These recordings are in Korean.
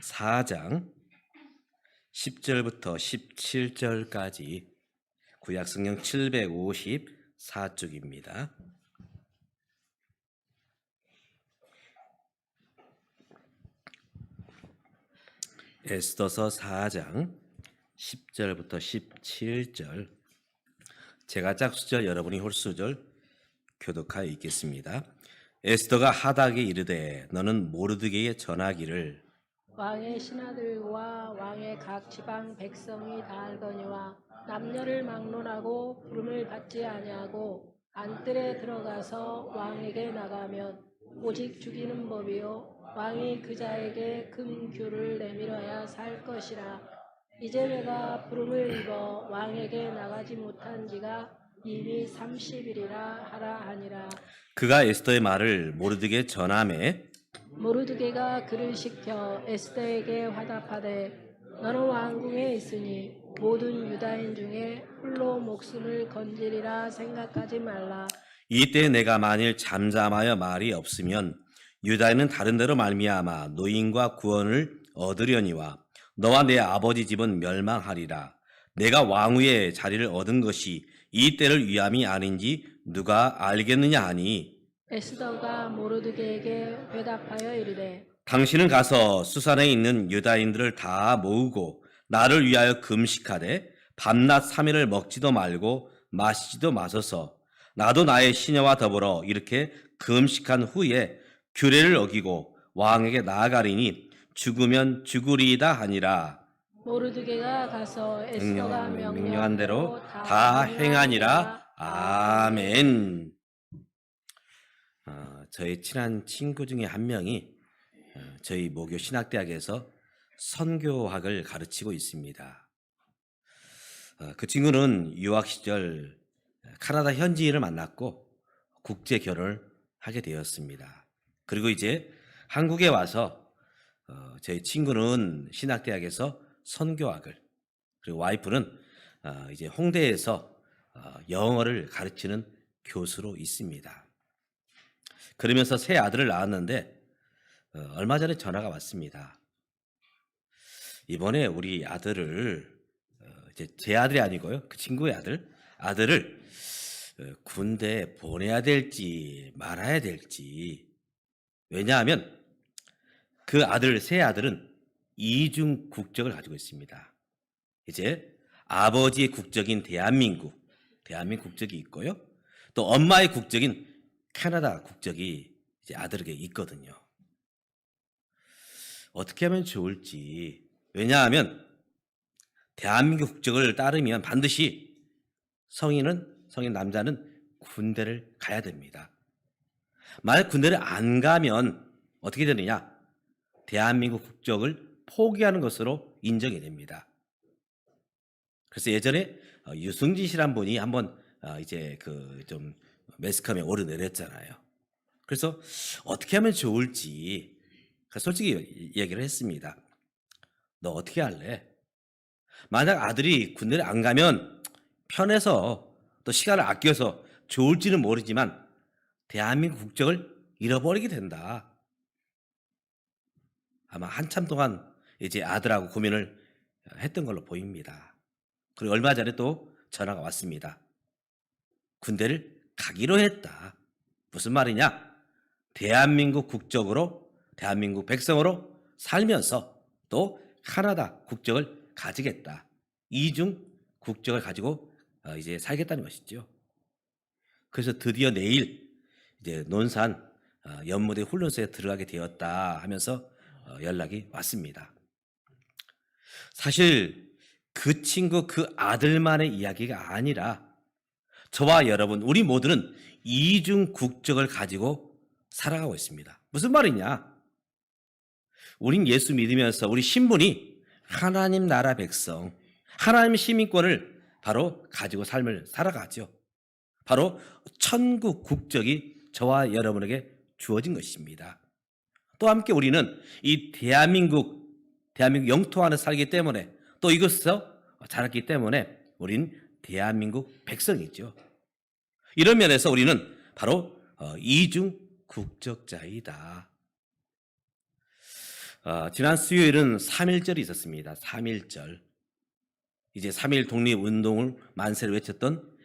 4장 10절부터 17절까지 구약성경 754쪽입니다. 에스더서 4장 10절부터 17절, 제가 짝수절 여러분이 홀수절 교독하여 읽겠습니다. 에스더가 하닥에 이르되 너는 모르드게에 전하기를 왕의 신하들과 왕의 각 지방 백성이 다 알거니와 남녀를 막론하고 부름을 받지 아니하고 안뜰에 들어가서 왕에게 나가면 오직 죽이는 법이요 왕이 그자에게 금규를 내밀어야 살 것이라. 이제 내가 부름을 입어 왕에게 나가지 못한 지가 이미 30일이라 하라 하니라. 그가 에스더의 말을 모르드게에 전하매 모르드게가 그를 시켜 에스더에게 화답하되 너는 왕궁에 있으니 모든 유다인 중에 홀로 목숨을 건지리라 생각하지 말라. 이때 내가 만일 잠잠하여 말이 없으면 유다인은 다른 데로 말미암아 노인과 구원을 얻으려니와 너와 내 아버지 집은 멸망하리라. 내가 왕위의 자리를 얻은 것이 이 때를 위함이 아닌지 누가 알겠느냐 하니 에스더가 모르드게에게 회답하여 이르되 당신은 가서 수산에 있는 유다인들을 다 모으고 나를 위하여 금식하되 밤낮 3일을 먹지도 말고 마시지도 마소서. 나도 나의 시녀와 더불어 이렇게 금식한 후에 규례를 어기고 왕에게 나아가리니 죽으면 죽으리이다 하니라. 모르드게가 가서 에스더가 명령한 대로 다 행하니라. 아멘. 저희 친한 친구 중에 한 명이 저희 모교 신학대학에서 선교학을 가르치고 있습니다. 그 친구는 유학 시절 카나다 현지인을 만났고 국제 결혼을 하게 되었습니다. 그리고 이제 한국에 와서 저희 친구는 신학대학에서 선교학을, 그리고 와이프는 이제 홍대에서 영어를 가르치는 교수로 있습니다. 그러면서 새 아들을 낳았는데 얼마 전에 전화가 왔습니다. 이번에 우리 아들을 이제 제 아들이 아니고요, 그 친구의 아들을 군대에 보내야 될지 말아야 될지. 왜냐하면 그 새 아들은 이중 국적을 가지고 있습니다. 이제 아버지의 국적인 대한민국 국적이 있고요, 또 엄마의 국적인 캐나다 국적이 이제 아들에게 있거든요. 어떻게 하면 좋을지. 왜냐하면 대한민국 국적을 따르면 반드시 성인 남자는 군대를 가야 됩니다. 만약 군대를 안 가면 어떻게 되느냐? 대한민국 국적을 포기하는 것으로 인정이 됩니다. 그래서 예전에 유승진 씨란 분이 한번 이제 그 좀 매스컴에 오르내렸잖아요. 그래서 어떻게 하면 좋을지 솔직히 얘기를 했습니다. 너 어떻게 할래? 만약 아들이 군대를 안 가면 편해서 또 시간을 아껴서 좋을지는 모르지만 대한민국 국적을 잃어버리게 된다. 아마 한참 동안 이제 아들하고 고민을 했던 걸로 보입니다. 그리고 얼마 전에 또 전화가 왔습니다. 군대를 가기로 했다. 무슨 말이냐? 대한민국 국적으로, 대한민국 백성으로 살면서 또 카나다 국적을 가지겠다. 이중 국적을 가지고 이제 살겠다는 것이죠. 그래서 드디어 내일 이제 논산 연무대 훈련소에 들어가게 되었다 하면서 연락이 왔습니다. 사실 그 친구 그 아들만의 이야기가 아니라 저와 여러분, 우리 모두는 이중 국적을 가지고 살아가고 있습니다. 무슨 말이냐? 우린 예수 믿으면서 우리 신분이 하나님 나라 백성, 하나님 시민권을 바로 가지고 삶을 살아가죠. 바로 천국 국적이 저와 여러분에게 주어진 것입니다. 또 함께 우리는 이 대한민국 영토 안에 살기 때문에, 또 이곳에서 자랐기 때문에 우린 대한민국 백성이죠. 이런 면에서 우리는 바로 이중 국적자이다. 지난 수요일은 3.1절이 있었습니다. 3.1절. 이제 3.1 독립운동을 만세를 외쳤던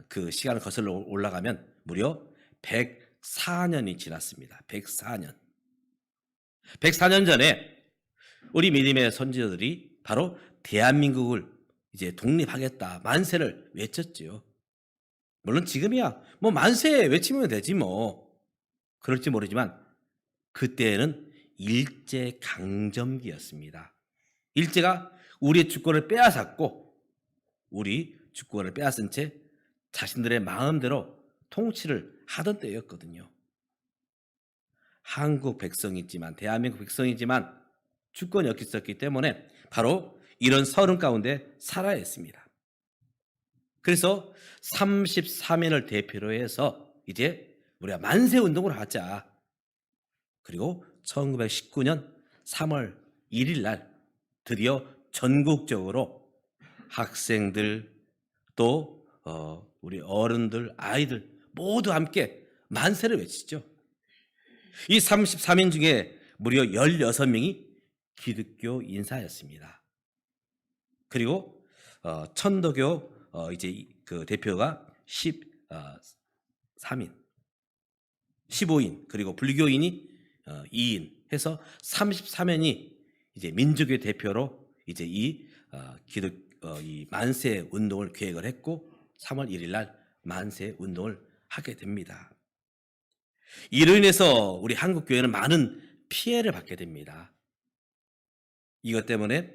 그 시간을 거슬러 올라가면 무려 104년이 지났습니다. 104년. 104년 전에 우리 믿음의 선지자들이 바로 대한민국을 이제 독립하겠다 만세를 외쳤지요. 물론 지금이야 뭐 만세 외치면 되지 뭐. 그럴지 모르지만 그때는 일제 강점기였습니다. 일제가 우리의 주권을 빼앗았고 우리 주권을 빼앗은 채 자신들의 마음대로 통치를 하던 때였거든요. 한국 백성이지만 대한민국 백성이지만 주권이 없었기 때문에 바로 이런 서름 가운데 살아야 했습니다. 그래서 33인을 대표로 해서 이제 우리가 만세운동을 하자. 그리고 1919년 3월 1일 날 드디어 전국적으로 학생들 또 우리 어른들 아이들 모두 함께 만세를 외치죠. 이 33인 중에 무려 16명이 기독교 인사였습니다. 그리고 천도교 이제 그 대표가 13인, 15인 그리고 불교인이 2인 해서 33인이 이제 민족의 대표로 이제 이 만세 운동을 계획을 했고 3월 1일 날 만세 운동을 하게 됩니다. 이로 인해서 우리 한국 교회는 많은 피해를 받게 됩니다. 이것 때문에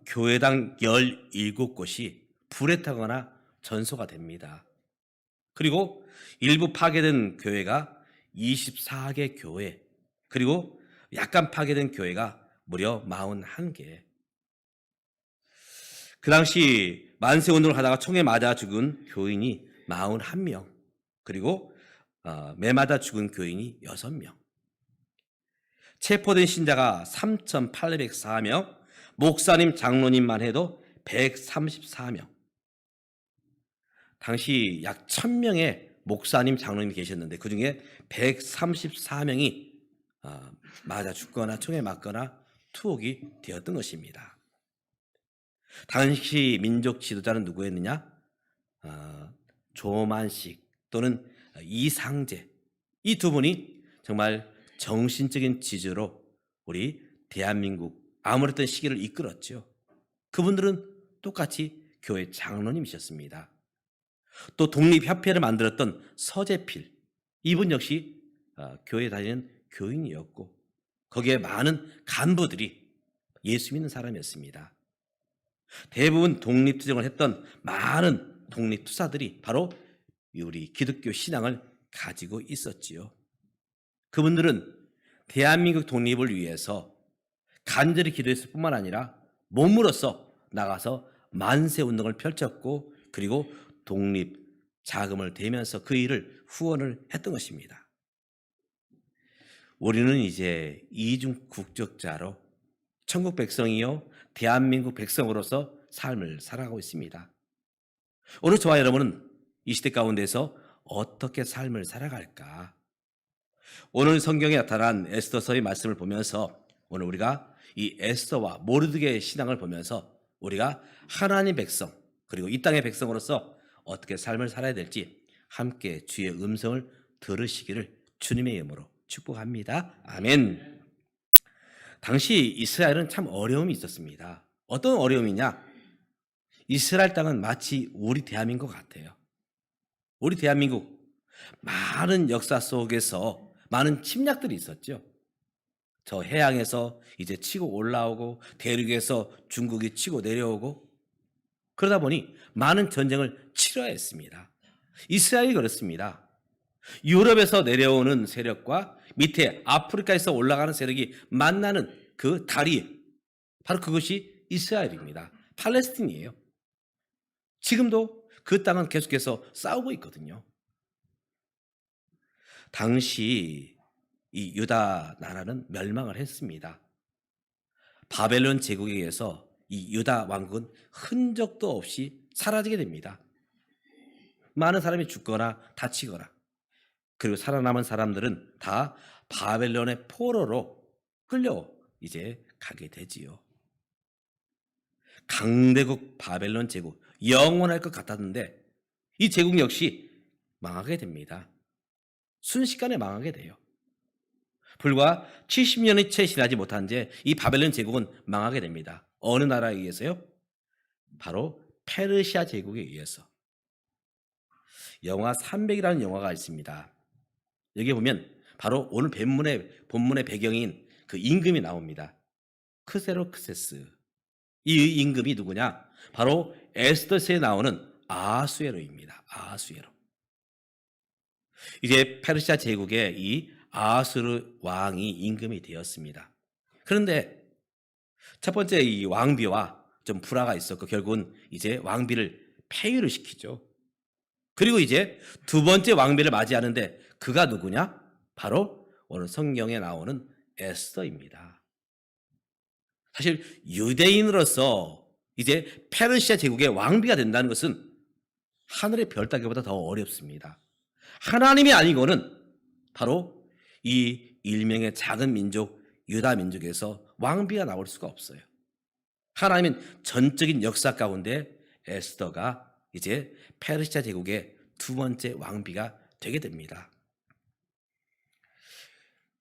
교회당 17곳이 불에 타거나 전소가 됩니다. 그리고 일부 파괴된 교회가 24개 교회, 그리고 약간 파괴된 교회가 무려 41개. 그 당시 만세운동을 하다가 총에 맞아 죽은 교인이 41명, 그리고 매마다 죽은 교인이 6명. 체포된 신자가 3,804명, 목사님, 장로님만 해도 134명. 당시 약 1,000명의 목사님, 장로님이 계셨는데 그중에 134명이 맞아 죽거나 총에 맞거나 투옥이 되었던 것입니다. 당시 민족 지도자는 누구였느냐? 조만식 또는 이상제, 이 두 분이 정말 정신적인 지주로 우리 대한민국 아무랬던 시기를 이끌었죠. 그분들은 똑같이 교회 장로님이셨습니다. 또 독립협회를 만들었던 서재필, 이분 역시 교회 다니는 교인이었고 거기에 많은 간부들이 예수 믿는 사람이었습니다. 대부분 독립투쟁을 했던 많은 독립투사들이 바로 우리 기독교 신앙을 가지고 있었지요. 그분들은 대한민국 독립을 위해서 간절히 기도했을 뿐만 아니라 몸으로써 나가서 만세운동을 펼쳤고 그리고 독립 자금을 대면서 그 일을 후원을 했던 것입니다. 우리는 이제 이중 국적자로 천국 백성이요 대한민국 백성으로서 삶을 살아가고 있습니다. 오늘 저와 여러분은 이 시대 가운데서 어떻게 삶을 살아갈까? 오늘 성경에 나타난 에스더서의 말씀을 보면서 오늘 우리가 이 에스더와 모르드게의 신앙을 보면서 우리가 하나님 백성 그리고 이 땅의 백성으로서 어떻게 삶을 살아야 될지 함께 주의 음성을 들으시기를 주님의 이름으로 축복합니다. 아멘. 당시 이스라엘은 참 어려움이 있었습니다. 어떤 어려움이냐? 이스라엘 땅은 마치 우리 대한민국 같아요. 우리 대한민국 많은 역사 속에서 많은 침략들이 있었죠. 저 해양에서 이제 치고 올라오고 대륙에서 중국이 치고 내려오고 그러다 보니 많은 전쟁을 치러야 했습니다. 이스라엘이 그렇습니다. 유럽에서 내려오는 세력과 밑에 아프리카에서 올라가는 세력이 만나는 그 다리, 바로 그것이 이스라엘입니다. 팔레스틴이에요. 지금도 그 땅은 계속해서 싸우고 있거든요. 당시 이 유다 나라는 멸망을 했습니다. 바벨론 제국에 의해서 이 유다 왕국은 흔적도 없이 사라지게 됩니다. 많은 사람이 죽거나 다치거나 그리고 살아남은 사람들은 다 바벨론의 포로로 끌려 이제 가게 되지요. 강대국 바벨론 제국, 영원할 것 같았는데 이 제국 역시 망하게 됩니다. 순식간에 망하게 돼요. 불과 70년이 채 지나지 못한 채 이 바벨론 제국은 망하게 됩니다. 어느 나라에 의해서요? 바로 페르시아 제국에 의해서. 영화 300이라는 영화가 있습니다. 여기 보면 바로 오늘 본문의 배경인 그 임금이 나옵니다. 크세로크세스. 이 임금이 누구냐? 바로 에스더서에 나오는 아하수에로입니다. 아하수에로. 이제 페르시아 제국의 이 아하수에로 왕이 임금이 되었습니다. 그런데 첫 번째 이 왕비와 좀 불화가 있었고 결국은 이제 왕비를 폐위를 시키죠. 그리고 이제 두 번째 왕비를 맞이하는데 그가 누구냐? 바로 오늘 성경에 나오는 에스더입니다. 사실 유대인으로서 이제 페르시아 제국의 왕비가 된다는 것은 하늘의 별 따기보다 더 어렵습니다. 하나님이 아니고는 바로 이 일명의 작은 민족 유다 민족에서 왕비가 나올 수가 없어요. 하나님은 전적인 역사 가운데 에스더가 이제 페르시아 제국의 두 번째 왕비가 되게 됩니다.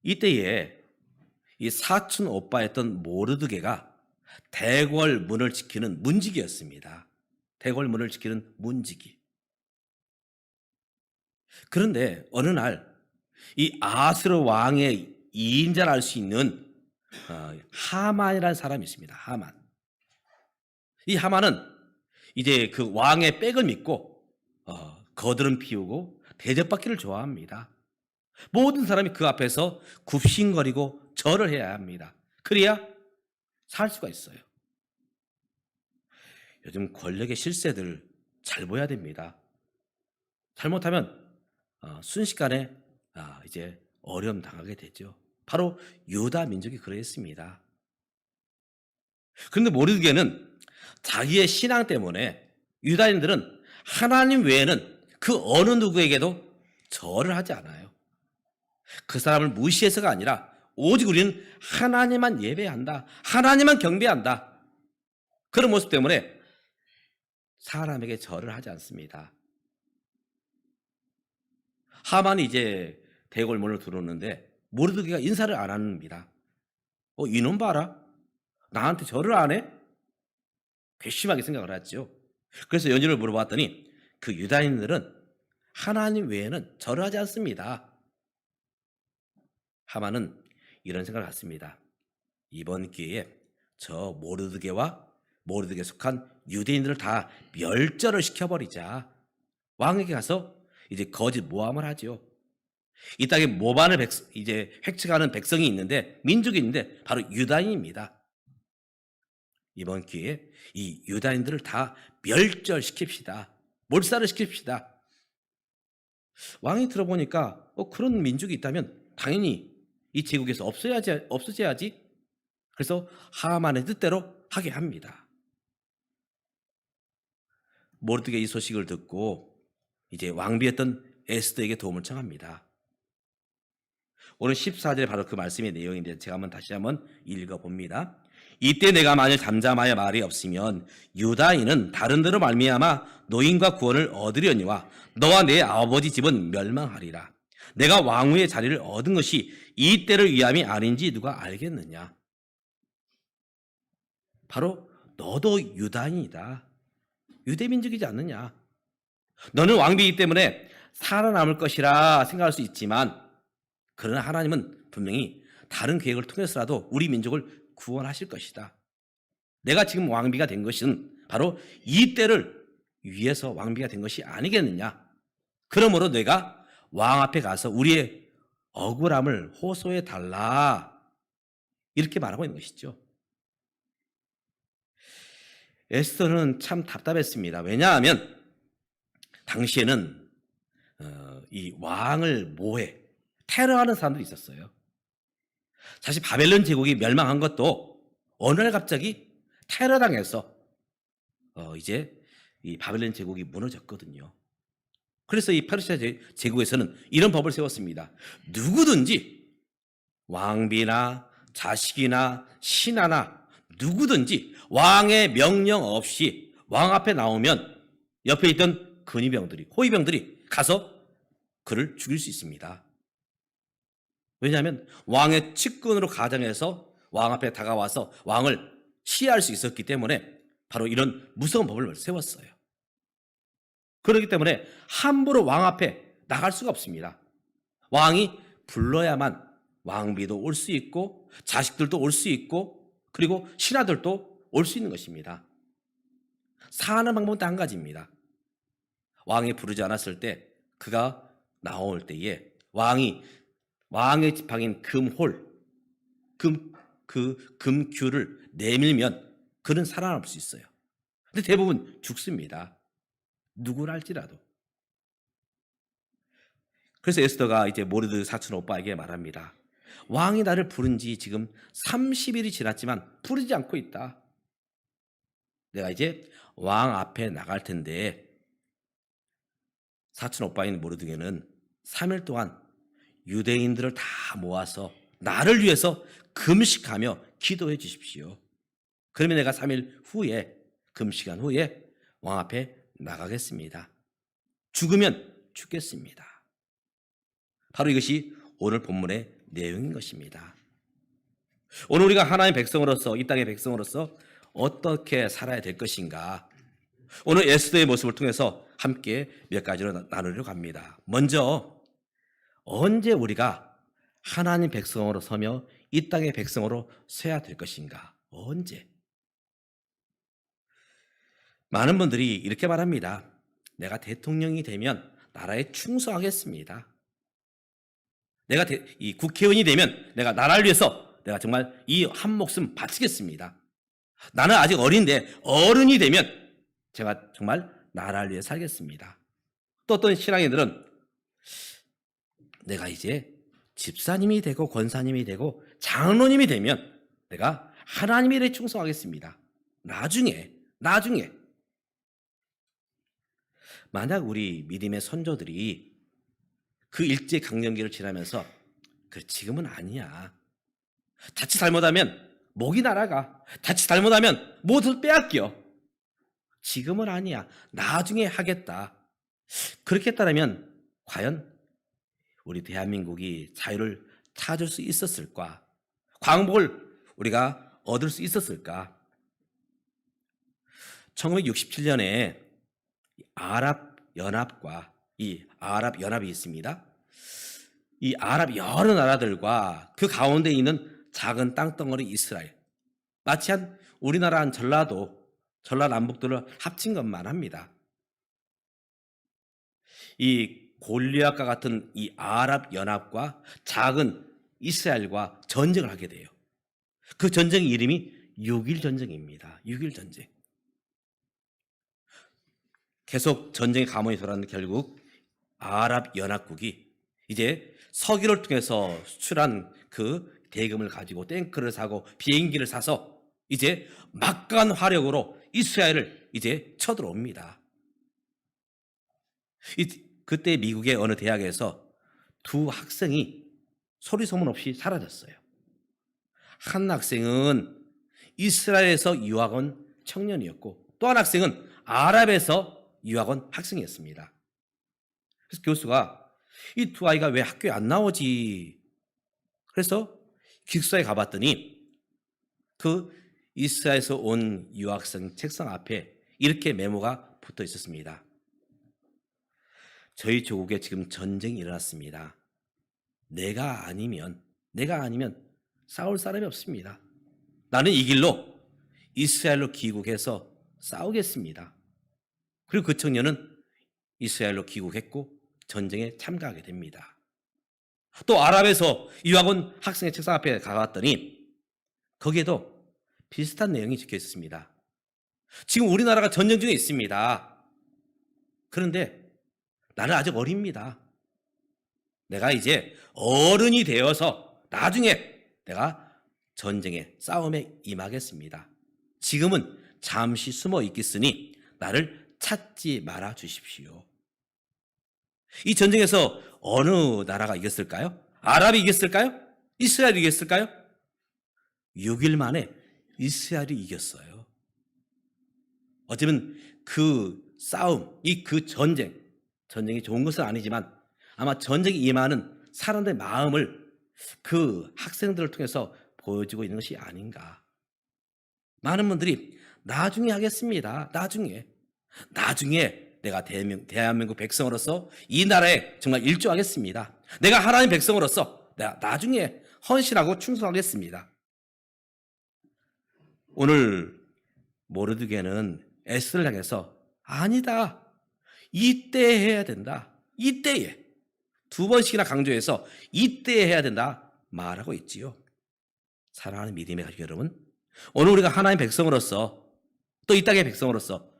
이때에 이 사촌 오빠였던 모르드게가 대궐문을 지키는 문지기였습니다. 대궐문을 지키는 문지기. 그런데 어느 날 이 아하스로 왕의 2인자를 알 수 있는 하만이라는 사람이 있습니다. 하만. 이 하만은 이제 그 왕의 백을 믿고 거드름 피우고 대접받기를 좋아합니다. 모든 사람이 그 앞에서 굽신거리고 절을 해야 합니다. 그래야 살 수가 있어요. 요즘 권력의 실세들 잘 보여야 됩니다. 잘못하면 순식간에 이제 어려움 당하게 되죠. 바로 유다 민족이 그랬습니다. 그런데 모르드게는 자기의 신앙 때문에 유다인들은 하나님 외에는 그 어느 누구에게도 절을 하지 않아요. 그 사람을 무시해서가 아니라 오직 우리는 하나님만 예배한다. 하나님만 경배한다. 그런 모습 때문에 사람에게 절을 하지 않습니다. 하만이 이제 대궐문을 들어오는데 모르드게가 인사를 안 합니다. 이놈 봐라. 나한테 절을 안 해? 괘씸하게 생각을 하죠. 그래서 연유를 물어봤더니 그 유다인들은 하나님 외에는 절을 하지 않습니다. 하만은 이런 생각을 했습니다. 이번 기회에 저 모르드게 속한 유대인들을 다 멸절을 시켜버리자. 왕에게 가서 이제 거짓 모함을 하죠. 이 땅에 모반을 이제 획책하는 백성이 있는데 민족이 있는데 바로 유다인입니다. 이번 기회에 이 유다인들을 다 멸절시킵시다. 몰살을 시킵시다. 왕이 들어보니까 그런 민족이 있다면 당연히 이 제국에서 없어져야지. 그래서 하만의 뜻대로 하게 합니다. 모르드게 이 소식을 듣고 이제 왕비였던 에스더에게 도움을 청합니다. 오늘 14절에 바로 그 말씀의 내용인데 제가 다시 한번 읽어봅니다. 이때 내가 만일 잠잠하여 말이 없으면 유다인은 다른 데로 말미암아 노임과 구원을 얻으려니와 너와 내 아버지 집은 멸망하리라. 내가 왕후의 자리를 얻은 것이 이 때를 위함이 아닌지 누가 알겠느냐. 바로 너도 유다인이다. 유대민족이지 않느냐. 너는 왕비이기 때문에 살아남을 것이라 생각할 수 있지만 그러나 하나님은 분명히 다른 계획을 통해서라도 우리 민족을 구원하실 것이다. 내가 지금 왕비가 된 것은 바로 이 때를 위해서 왕비가 된 것이 아니겠느냐. 그러므로 내가 왕 앞에 가서 우리의 억울함을 호소해 달라. 이렇게 말하고 있는 것이죠. 에스더는 참 답답했습니다. 왜냐하면 당시에는 이 왕을 테러하는 사람들이 있었어요. 사실 바벨론 제국이 멸망한 것도 어느 날 갑자기 테러당해서 이제 이 바벨론 제국이 무너졌거든요. 그래서 이 페르시아 제국에서는 이런 법을 세웠습니다. 누구든지 왕비나 자식이나 신하나 누구든지 왕의 명령 없이 왕 앞에 나오면 옆에 있던 근위병들이, 호위병들이 가서 그를 죽일 수 있습니다. 왜냐하면 왕의 측근으로 가정해서 왕 앞에 다가와서 왕을 시해할 수 있었기 때문에 바로 이런 무서운 법을 세웠어요. 그렇기 때문에 함부로 왕 앞에 나갈 수가 없습니다. 왕이 불러야만 왕비도 올 수 있고 자식들도 올 수 있고 그리고 신하들도 올 수 있는 것입니다. 사는 방법은 단 한 가지입니다. 왕이 부르지 않았을 때 그가 나올 때에 왕의 지팡이인 금홀, 금규를 내밀면 그는 살아남을 수 있어요. 근데 대부분 죽습니다. 누구랄지라도. 그래서 에스더가 이제 모르드 사촌 오빠에게 말합니다. 왕이 나를 부른 지 지금 30일이 지났지만 부르지 않고 있다. 내가 이제 왕 앞에 나갈 텐데 사촌 오빠인 모르드게는 3일 동안 유대인들을 다 모아서 나를 위해서 금식하며 기도해 주십시오. 그러면 내가 3일 후에 금식한 후에 왕 앞에 나가겠습니다. 죽으면 죽겠습니다. 바로 이것이 오늘 본문의 내용인 것입니다. 오늘 우리가 하나님의 백성으로서 이 땅의 백성으로서 어떻게 살아야 될 것인가? 오늘 에스더의 모습을 통해서 함께 몇 가지로 나누려고 합니다. 먼저 언제 우리가 하나님 백성으로 서며 이 땅의 백성으로 서야 될 것인가? 언제? 많은 분들이 이렇게 말합니다. 내가 대통령이 되면 나라에 충성하겠습니다. 내가 이 국회의원이 되면 내가 나라를 위해서 내가 정말 이 한 목숨 바치겠습니다. 나는 아직 어린데 어른이 되면 제가 정말 나라를 위해 살겠습니다. 또 어떤 신앙인들은 내가 이제 집사님이 되고 권사님이 되고 장로님이 되면 내가 하나님의 일에 충성하겠습니다. 나중에 만약 우리 믿음의 선조들이 그 일제 강점기를 지나면서 그래 지금은 아니야. 자칫 잘못하면 목이 날아가. 자칫 잘못하면 모두 빼앗겨. 지금은 아니야. 나중에 하겠다. 그렇게 했다면 과연 우리 대한민국이 자유를 찾을 수 있었을까? 광복을 우리가 얻을 수 있었을까? 1967년에 아랍연합과 이 아랍연합이 있습니다. 이 아랍 여러 나라들과 그 가운데 있는 작은 땅덩어리 이스라엘, 마치 한 우리나라 한 전라남북도를 합친 것만 합니다. 이 골리앗과 같은 이 아랍연합과 작은 이스라엘과 전쟁을 하게 돼요. 그 전쟁 이름이 6.1 전쟁입니다. 6.1 전쟁. 계속 전쟁의 가문이 돌았는데 결국 아랍연합국이 이제 석유를 통해서 수출한 그 대금을 가지고 탱크를 사고 비행기를 사서 이제 막강한 화력으로 이스라엘을 이제 쳐들어옵니다. 그때 미국의 어느 대학에서 두 학생이 소리 소문 없이 사라졌어요. 한 학생은 이스라엘에서 유학 온 청년이었고 또 한 학생은 아랍에서 유학 온 학생이었습니다. 그래서 교수가 이 두 아이가 왜 학교에 안 나오지? 그래서 기숙사에 가봤더니 그 이스라엘에서 온 유학생 책상 앞에 이렇게 메모가 붙어 있었습니다. 저희 조국에 지금 전쟁이 일어났습니다. 내가 아니면 싸울 사람이 없습니다. 나는 이 길로 이스라엘로 귀국해서 싸우겠습니다. 그리고 그 청년은 이스라엘로 귀국했고 전쟁에 참가하게 됩니다. 또 아랍에서 유학 온 학생의 책상 앞에 가봤더니 거기에도 비슷한 내용이 적혀 있습니다. 지금 우리나라가 전쟁 중에 있습니다. 그런데 나는 아직 어립니다. 내가 이제 어른이 되어서 나중에 내가 전쟁에 싸움에 임하겠습니다. 지금은 잠시 숨어 있겠으니 나를 찾지 말아 주십시오. 이 전쟁에서 어느 나라가 이겼을까요? 아랍이 이겼을까요? 이스라엘이 이겼을까요? 6일 만에 이스라엘이 이겼어요. 어쩌면 그 싸움, 그 전쟁이 좋은 것은 아니지만 아마 전쟁에 임하는 사람들의 마음을 그 학생들을 통해서 보여주고 있는 것이 아닌가. 많은 분들이 나중에 하겠습니다. 나중에 내가 대한민국 백성으로서 이 나라에 정말 일조하겠습니다. 내가 하나님 백성으로서 내가 나중에 헌신하고 충성하겠습니다. 오늘 모르드게는 에스더를 향해서 아니다. 이때 해야 된다. 이때에. 2번씩이나 강조해서 이때에 해야 된다 말하고 있지요. 사랑하는 믿음의 가족 여러분, 오늘 우리가 하나님 백성으로서 또 이 땅의 백성으로서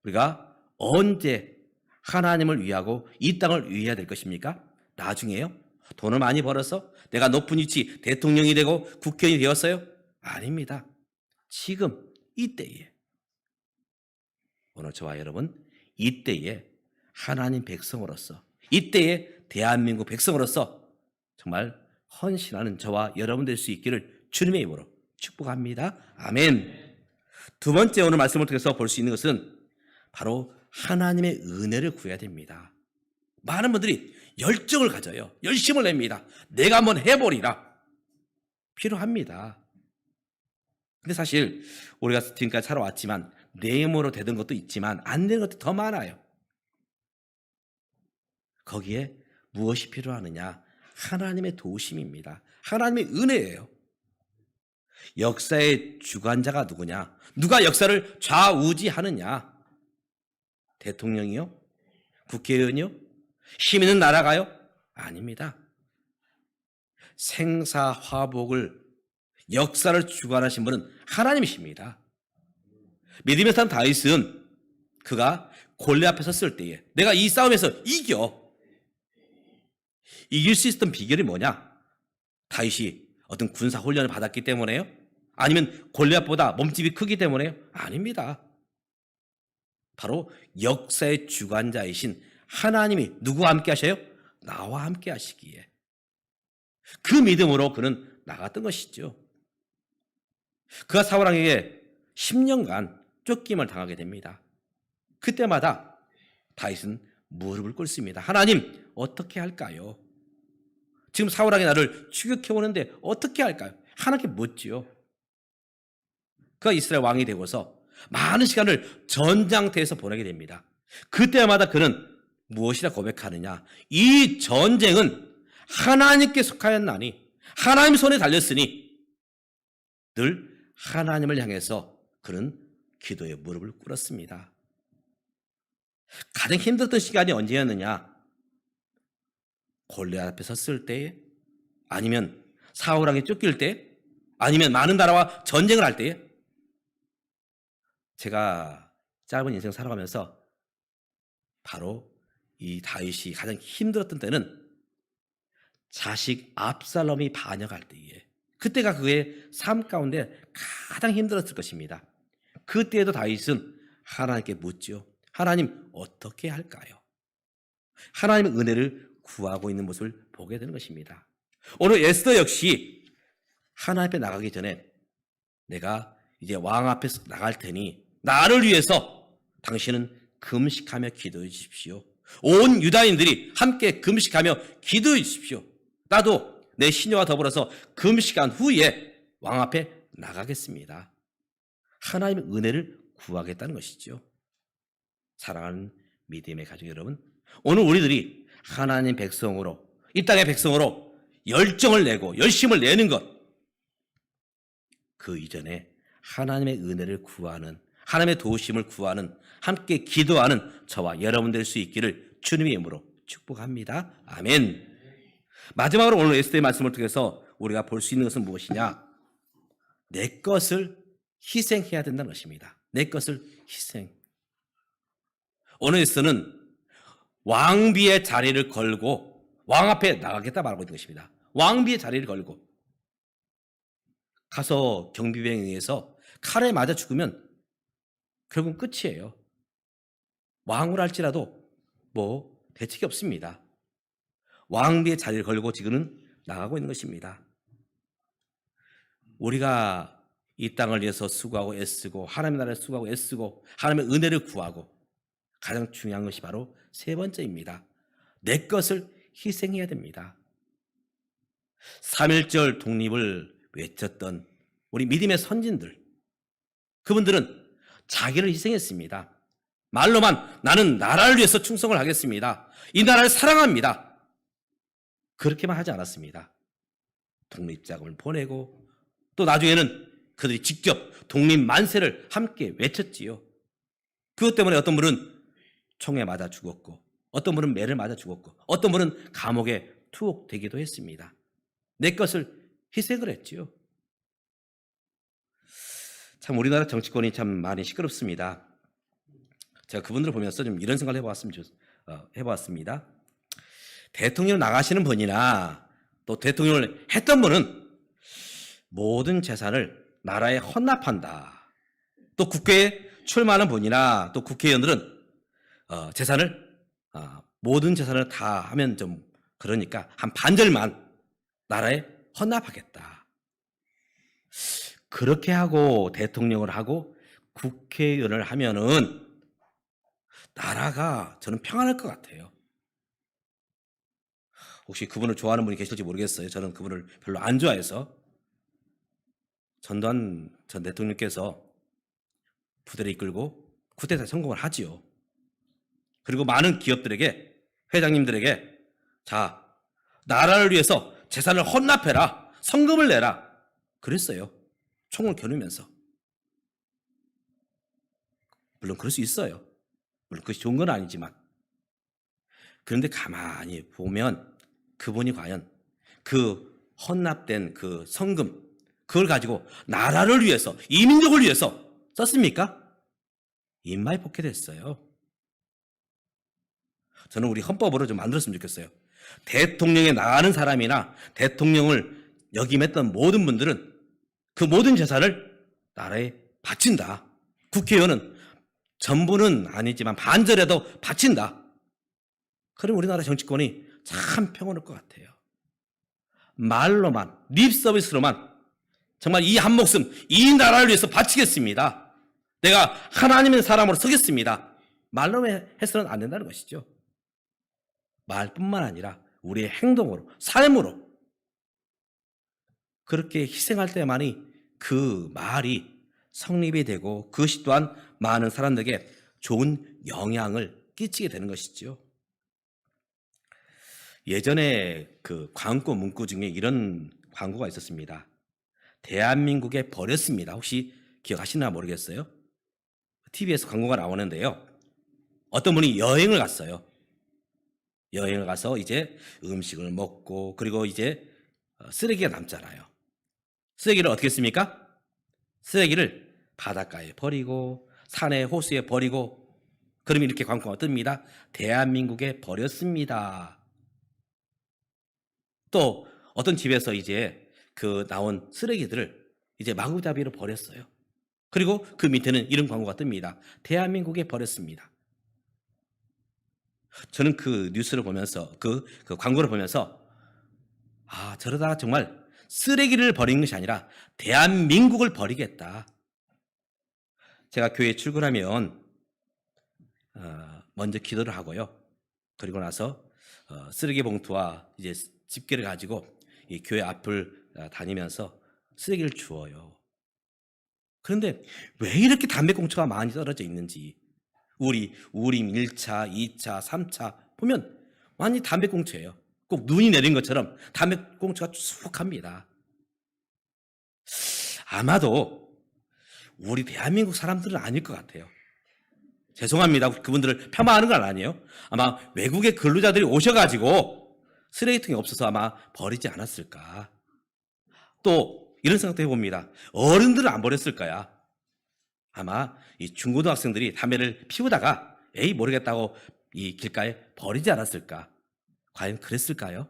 우리가 언제 하나님을 위하고 이 땅을 위해야 될 것입니까? 나중에요? 돈을 많이 벌어서 내가 높은 위치 대통령이 되고 국회의원이 되었어요? 아닙니다. 지금 이때에. 오늘 저와 여러분 이때에 하나님 백성으로서 이때에 대한민국 백성으로서 정말 헌신하는 저와 여러분 될 수 있기를 주님의 이름으로 축복합니다. 아멘. 두 번째 오늘 말씀을 통해서 볼 수 있는 것은 바로 하나님의 은혜를 구해야 됩니다. 많은 분들이 열정을 가져요. 열심을 냅니다. 내가 한번 해보리라. 필요합니다. 근데 사실 우리가 지금까지 살아왔지만 내 힘으로 되던 것도 있지만 안 되는 것도 더 많아요. 거기에 무엇이 필요하느냐? 하나님의 도우심입니다. 하나님의 은혜예요. 역사의 주관자가 누구냐? 누가 역사를 좌우지하느냐? 대통령이요? 국회의원이요? 힘 있는 나라가요? 아닙니다. 생사화복을 역사를 주관하신 분은 하나님이십니다. 믿음의 사람 다윗은 그가 골리앗 앞에 섰을 때에 내가 이 싸움에서 이길 수 있었던 비결이 뭐냐? 다윗이 어떤 군사 훈련을 받았기 때문에요? 아니면 골리앗보다 몸집이 크기 때문에요? 아닙니다. 바로 역사의 주관자이신 하나님이 누구와 함께 하셔요? 나와 함께 하시기에. 그 믿음으로 그는 나갔던 것이죠. 그가 사울왕에게 10년간 쫓김을 당하게 됩니다. 그때마다 다윗은 무릎을 꿇습니다. 하나님, 어떻게 할까요? 지금 사울왕이 나를 추격해 오는데 어떻게 할까요? 하나님께 묻지요. 그가 이스라엘 왕이 되고서 많은 시간을 전장터에서 보내게 됩니다. 그때마다 그는 무엇이라 고백하느냐? 이 전쟁은 하나님께 속하였나니 하나님 손에 달렸으니 늘 하나님을 향해서 그는 기도에 무릎을 꿇었습니다. 가장 힘들었던 시간이 언제였느냐? 골리앗 앞에 섰을 때에, 아니면 사울왕에 쫓길 때, 아니면 많은 나라와 전쟁을 할 때에. 제가 짧은 인생 살아가면서 바로 이 다윗이 가장 힘들었던 때는 자식 압살롬이 반역할 때에, 그때가 그의 삶 가운데 가장 힘들었을 것입니다. 그때에도 다윗은 하나님께 묻죠. 하나님, 어떻게 할까요? 하나님의 은혜를 구하고 있는 모습을 보게 되는 것입니다. 오늘 에스더 역시 하나님 앞에 나가기 전에 내가 이제 왕 앞에 나갈 테니 나를 위해서 당신은 금식하며 기도해 주십시오. 온 유다인들이 함께 금식하며 기도해 주십시오. 나도 내 시녀와 더불어서 금식한 후에 왕 앞에 나가겠습니다. 하나님의 은혜를 구하겠다는 것이죠. 사랑하는 믿음의 가족 여러분, 오늘 우리들이 하나님 백성으로, 이 땅의 백성으로 열정을 내고 열심을 내는 것, 그 이전에 하나님의 은혜를 구하는, 하나님의 도우심을 구하는, 함께 기도하는 저와 여러분 될 수 있기를 주님의 이름으로 축복합니다. 아멘. 마지막으로 오늘 에스더의 말씀을 통해서 우리가 볼 수 있는 것은 무엇이냐? 내 것을 희생해야 된다는 것입니다. 내 것을 희생. 오늘 에스더는 왕비의 자리를 걸고 왕 앞에 나가겠다 말하고 있는 것입니다. 왕비의 자리를 걸고 가서 경비병에 의해서 칼에 맞아 죽으면 결국 끝이에요. 왕을 할지라도 뭐 대책이 없습니다. 왕비의 자리를 걸고 지금은 나가고 있는 것입니다. 우리가 이 땅을 위해서 수고하고 애쓰고 하나님의 나라를 수고하고 애쓰고 하나님의 은혜를 구하고 가장 중요한 것이 바로 세 번째입니다. 내 것을 희생해야 됩니다. 3.1절 독립을 외쳤던 우리 믿음의 선진들, 그분들은 자기를 희생했습니다. 말로만 나는 나라를 위해서 충성을 하겠습니다. 이 나라를 사랑합니다. 그렇게만 하지 않았습니다. 독립자금을 보내고 또 나중에는 그들이 직접 독립 만세를 함께 외쳤지요. 그것 때문에 어떤 분은 총에 맞아 죽었고 어떤 분은 매를 맞아 죽었고 어떤 분은 감옥에 투옥되기도 했습니다. 내 것을 희생을 했지요. 참 우리나라 정치권이 참 많이 시끄럽습니다. 제가 그분들을 보면서 좀 이런 생각을 해보았습니다. 대통령 나가시는 분이나 또 대통령을 했던 분은 모든 재산을 나라에 헌납한다. 또 국회에 출마하는 분이나 또 국회의원들은 모든 재산을 다 하면 좀 그러니까 한 반절만 나라에 헌납하겠다. 그렇게 하고 대통령을 하고 국회의원을 하면은 나라가 저는 평안할 것 같아요. 혹시 그분을 좋아하는 분이 계실지 모르겠어요. 저는 그분을 별로 안 좋아해서. 전두환 전 대통령께서 부대를 이끌고 쿠데타 성공을 하지요. 그리고 많은 기업들에게, 회장님들에게 자, 나라를 위해서 재산을 헌납해라. 성금을 내라. 그랬어요. 총을 겨누면서. 물론 그럴 수 있어요. 물론 그것이 좋은 건 아니지만. 그런데 가만히 보면 그분이 과연 그 헌납된 그 성금, 그걸 가지고 나라를 위해서, 이민족을 위해서 썼습니까? 입마에 포켓했어요. 저는 우리 헌법으로 좀 만들었으면 좋겠어요. 대통령에 나가는 사람이나 대통령을 역임했던 모든 분들은 그 모든 재산을 나라에 바친다. 국회의원은 전부는 아니지만 반절에도 바친다. 그럼 우리나라 정치권이 참 평온할 것 같아요. 말로만, 립 서비스로만 정말 이 한 목숨, 이 나라를 위해서 바치겠습니다. 내가 하나님의 사람으로 서겠습니다. 말로만 해서는 안 된다는 것이죠. 말뿐만 아니라 우리의 행동으로, 삶으로 그렇게 희생할 때만이 그 말이 성립이 되고 그것이 또한 많은 사람들에게 좋은 영향을 끼치게 되는 것이죠. 예전에 그 광고 문구 중에 이런 광고가 있었습니다. 대한민국에 버렸습니다. 혹시 기억하시나 모르겠어요. TV에서 광고가 나오는데요. 어떤 분이 여행을 갔어요. 여행을 가서 이제 음식을 먹고 그리고 이제 쓰레기가 남잖아요. 쓰레기를 어떻게 씁니까? 쓰레기를 바닷가에 버리고 산에 호수에 버리고 그러면 이렇게 광고가 뜹니다. 대한민국에 버렸습니다. 또 어떤 집에서 이제 그 나온 쓰레기들을 이제 마구잡이로 버렸어요. 그리고 그 밑에는 이런 광고가 뜹니다. 대한민국에 버렸습니다. 저는 그 뉴스를 보면서 그 광고를 보면서 저러다 정말 쓰레기를 버리는 것이 아니라 대한민국을 버리겠다. 제가 교회에 출근하면 먼저 기도를 하고요. 그리고 나서 쓰레기 봉투와 이제 집게를 가지고 이 교회 앞을 다니면서 쓰레기를 주워요. 그런데 왜 이렇게 담배꽁초가 많이 떨어져 있는지 우림 1차, 2차, 3차 보면 완전히 담배꽁초예요. 꼭 눈이 내린 것처럼 담배꽁초가 수북합니다. 아마도 우리 대한민국 사람들은 아닐 것 같아요. 죄송합니다. 그분들을 폄하하는 건 아니에요. 아마 외국의 근로자들이 오셔가지고 쓰레기통이 없어서 아마 버리지 않았을까. 또 이런 생각도 해봅니다. 어른들은 안 버렸을 거야. 아마 이 중고등학생들이 담배를 피우다가 에이 모르겠다고 이 길가에 버리지 않았을까. 과연 그랬을까요?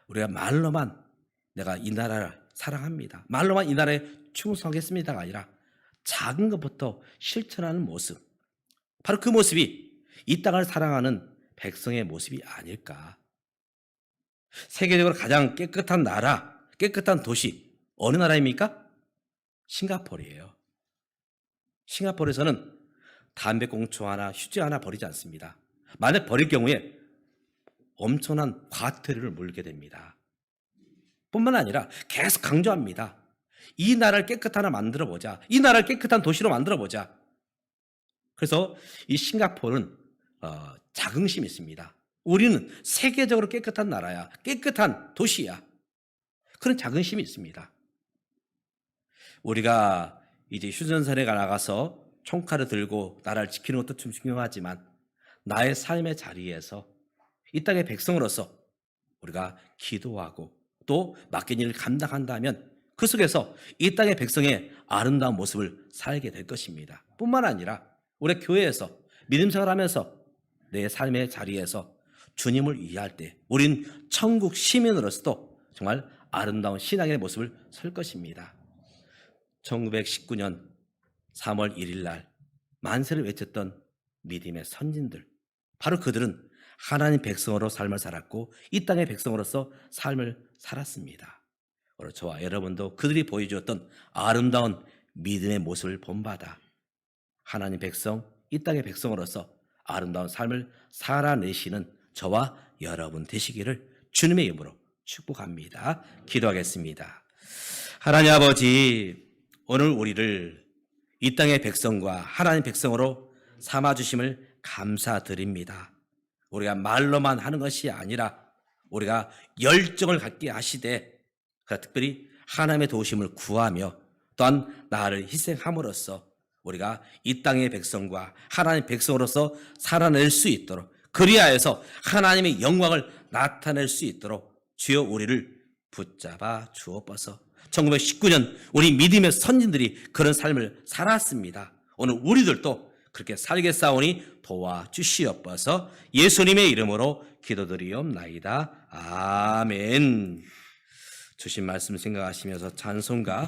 우리가 말로만 내가 이 나라를 사랑합니다. 말로만 이 나라에 충성하겠습니다가 아니라 작은 것부터 실천하는 모습. 바로 그 모습이 이 땅을 사랑하는 백성의 모습이 아닐까. 세계적으로 가장 깨끗한 나라, 깨끗한 도시 어느 나라입니까? 싱가포르예요. 싱가포르에서는 담배꽁초 하나, 휴지 하나 버리지 않습니다. 만약 버릴 경우에 엄청난 과태료를 물게 됩니다. 뿐만 아니라 계속 강조합니다. 이 나라를 깨끗하나 만들어보자. 이 나라를 깨끗한 도시로 만들어보자. 그래서 이 싱가포르는 자긍심이 있습니다. 우리는 세계적으로 깨끗한 나라야. 깨끗한 도시야. 그런 자긍심이 있습니다. 우리가 이제 휴전선에 나가서 총칼을 들고 나라를 지키는 것도 좀 중요하지만 나의 삶의 자리에서 이 땅의 백성으로서 우리가 기도하고 또 맡긴 일을 감당한다면 그 속에서 이 땅의 백성의 아름다운 모습을 살게 될 것입니다. 뿐만 아니라 우리 교회에서 믿음 생활하면서 내 삶의 자리에서 주님을 위할 때 우린 천국 시민으로서도 정말 아름다운 신앙의 모습을 설 것입니다. 1919년 3월 1일 날 만세를 외쳤던 믿음의 선진들, 바로 그들은 하나님 백성으로 삶을 살았고 이 땅의 백성으로서 삶을 살았습니다. 오늘 저와 여러분도 그들이 보여주었던 아름다운 믿음의 모습을 본받아 하나님 백성, 이 땅의 백성으로서 아름다운 삶을 살아내시는 저와 여러분 되시기를 주님의 이름으로 축복합니다. 기도하겠습니다. 하나님 아버지, 오늘 우리를 이 땅의 백성과 하나님 백성으로 삼아주심을 감사드립니다. 우리가 말로만 하는 것이 아니라 우리가 열정을 갖게 하시되 특별히 하나님의 도우심을 구하며 또한 나를 희생함으로써 우리가 이 땅의 백성과 하나님의 백성으로서 살아낼 수 있도록 그리하여서 하나님의 영광을 나타낼 수 있도록 주여 우리를 붙잡아 주옵소서. 1919년 우리 믿음의 선진들이 그런 삶을 살았습니다. 오늘 우리들도 그렇게 살겠사오니 도와주시옵소서. 예수님의 이름으로 기도드리옵나이다. 아멘. 주신 말씀 생각하시면서 찬송가